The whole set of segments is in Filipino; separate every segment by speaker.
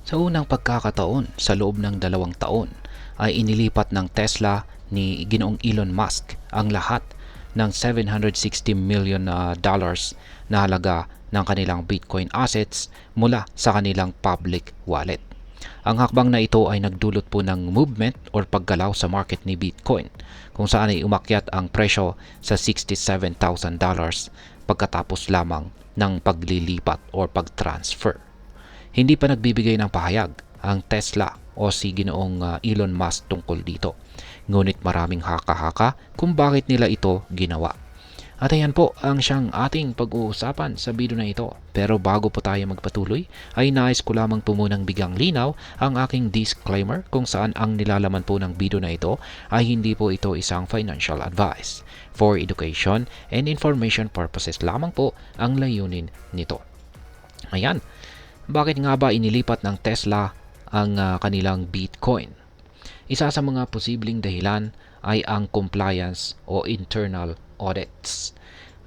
Speaker 1: Sa unang pagkakataon sa loob ng 2 taon ay inilipat ng Tesla ni Ginoong Elon Musk ang lahat ng $760 million na halaga ng kanilang Bitcoin assets mula sa kanilang public wallet. Ang hakbang na ito ay nagdulot po ng movement or paggalaw sa market ni Bitcoin kung saan ay umakyat ang presyo sa $67,000 pagkatapos lamang ng paglilipat or pag-transfer. Hindi pa nagbibigay ng pahayag ang Tesla o si Ginoong Elon Musk tungkol dito. Ngunit maraming haka-haka kung bakit nila ito ginawa. At ayan po ang siyang ating pag-uusapan sa video na ito. Pero bago po tayo magpatuloy, ay nais ko lamang po munang bigyang linaw ang aking disclaimer kung saan ang nilalaman po ng video na ito ay hindi po ito isang financial advice. For education and information purposes lamang po ang layunin nito. Ayan, bakit nga ba inilipat ng Tesla ang kanilang Bitcoin? Isa sa mga posibleng dahilan ay ang compliance o internal audits.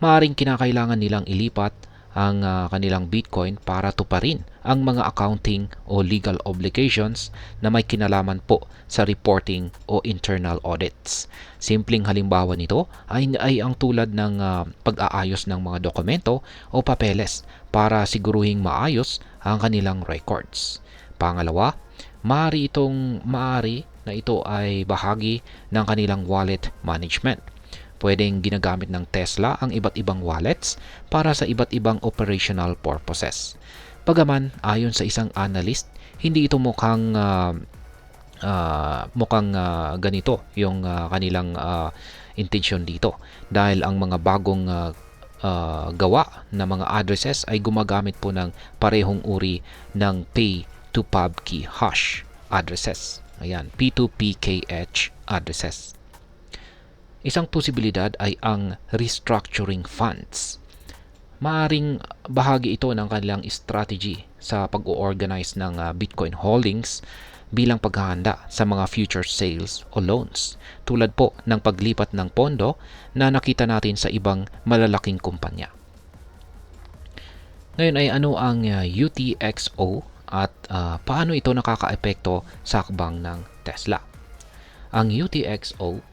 Speaker 1: Maaring kinakailangan nilang ilipat ang kanilang Bitcoin para tuparin ang mga accounting o legal obligations na may kinalaman po sa reporting o internal audits. Simpleng halimbawa nito ay ang tulad ng pag-aayos ng mga dokumento o papeles para siguruhing maayos ang kanilang records. Pangalawa, maaari na ito ay bahagi ng kanilang wallet management. Pwedeng ginagamit ng Tesla ang iba't ibang wallets para sa iba't ibang operational purposes. Bagaman, ayon sa isang analyst, hindi ito mukhang ganito yung kanilang intensyon dito dahil ang mga bagong gawa na mga addresses ay gumagamit po ng parehong uri ng pay to pub key hash addresses. Ayan, P2PKH addresses. Isang posibilidad ay ang restructuring funds. Maaring bahagi ito ng kanilang strategy sa pag-organize ng Bitcoin holdings bilang paghahanda sa mga future sales o loans, tulad po ng paglipat ng pondo na nakita natin sa ibang malalaking kumpanya. Ngayon ay ano ang UTXO at paano ito nakakaepekto sa hakbang ng Tesla? Ang UTXO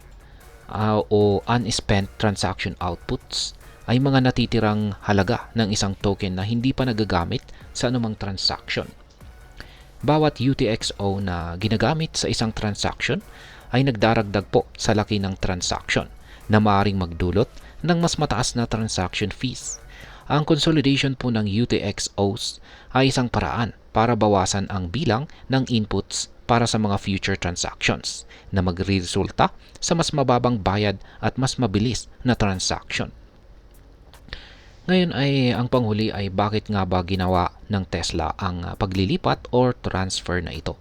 Speaker 1: o unspent transaction outputs ay mga natitirang halaga ng isang token na hindi pa nagagamit sa anumang transaction. Bawat UTXO na ginagamit sa isang transaction ay nagdaragdag po sa laki ng transaction na maaaring magdulot ng mas mataas na transaction fees. Ang consolidation po ng UTXOs ay isang paraan para bawasan ang bilang ng inputs para sa mga future transactions na magresulta sa mas mababang bayad at mas mabilis na transaction. Ngayon ay ang panghuli ay bakit nga ba ginawa ng Tesla ang paglilipat or transfer na ito.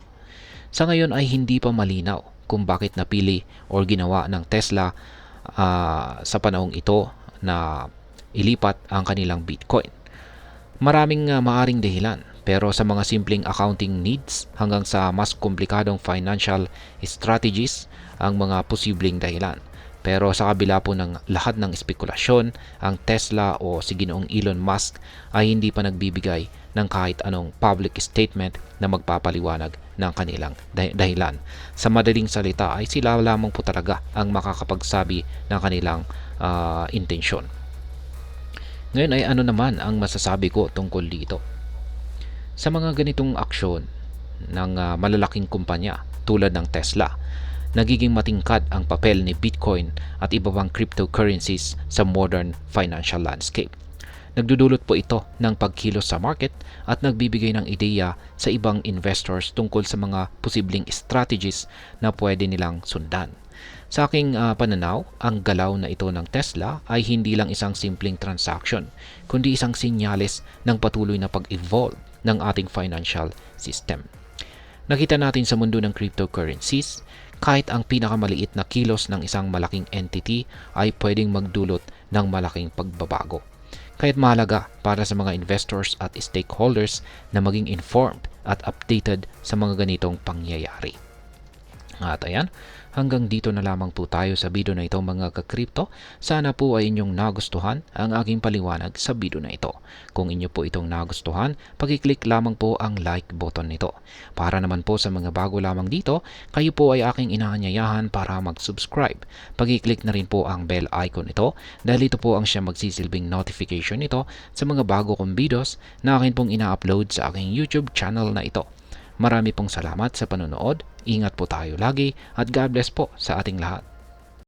Speaker 1: Sa ngayon ay hindi pa malinaw kung bakit napili or ginawa ng Tesla sa panahong ito na ilipat ang kanilang Bitcoin. Maraming maaring dahilan, pero sa mga simpleng accounting needs hanggang sa mas komplikadong financial strategies ang mga posibleng dahilan. Pero sa kabila po ng lahat ng espekulasyon, ang Tesla o si Ginoong Elon Musk ay hindi pa nagbibigay ng kahit anong public statement na magpapaliwanag ng kanilang dahilan. Sa madaling salita ay sila lamang po talaga ang makakapagsabi ng kanilang intensyon. Ngayon ay ano naman ang masasabi ko tungkol dito? Sa mga ganitong aksyon ng malalaking kumpanya tulad ng Tesla, nagiging matingkad ang papel ni Bitcoin at iba pang cryptocurrencies sa modern financial landscape. Nagdudulot po ito ng pagkilos sa market at nagbibigay ng ideya sa ibang investors tungkol sa mga posibleng strategies na pwede nilang sundan. Sa aking pananaw, ang galaw na ito ng Tesla ay hindi lang isang simpleng transaction, kundi isang sinyales ng patuloy na pag-evolve ng ating financial system. Nakita natin sa mundo ng cryptocurrencies, kahit ang pinakamaliit na kilos ng isang malaking entity ay pwedeng magdulot ng malaking pagbabago. Kaya't mahalaga para sa mga investors at stakeholders na maging informed at updated sa mga ganitong pangyayari. At ayan, hanggang dito na lamang po tayo sa video na ito mga ka-crypto. Sana po ay inyong nagustuhan ang aking paliwanag sa video na ito. Kung inyo po itong nagustuhan, pakiclick lamang po ang like button nito. Para naman po sa mga bago lamang dito, kayo po ay aking inaanyayahan para mag-subscribe. Pakiclick na rin po ang bell icon nito dahil ito po ang siya magsisilbing notification nito sa mga bago kong videos na akin pong ina-upload sa aking YouTube channel na ito. Marami pong salamat sa panonood. Ingat po tayo lagi at God bless po sa ating lahat.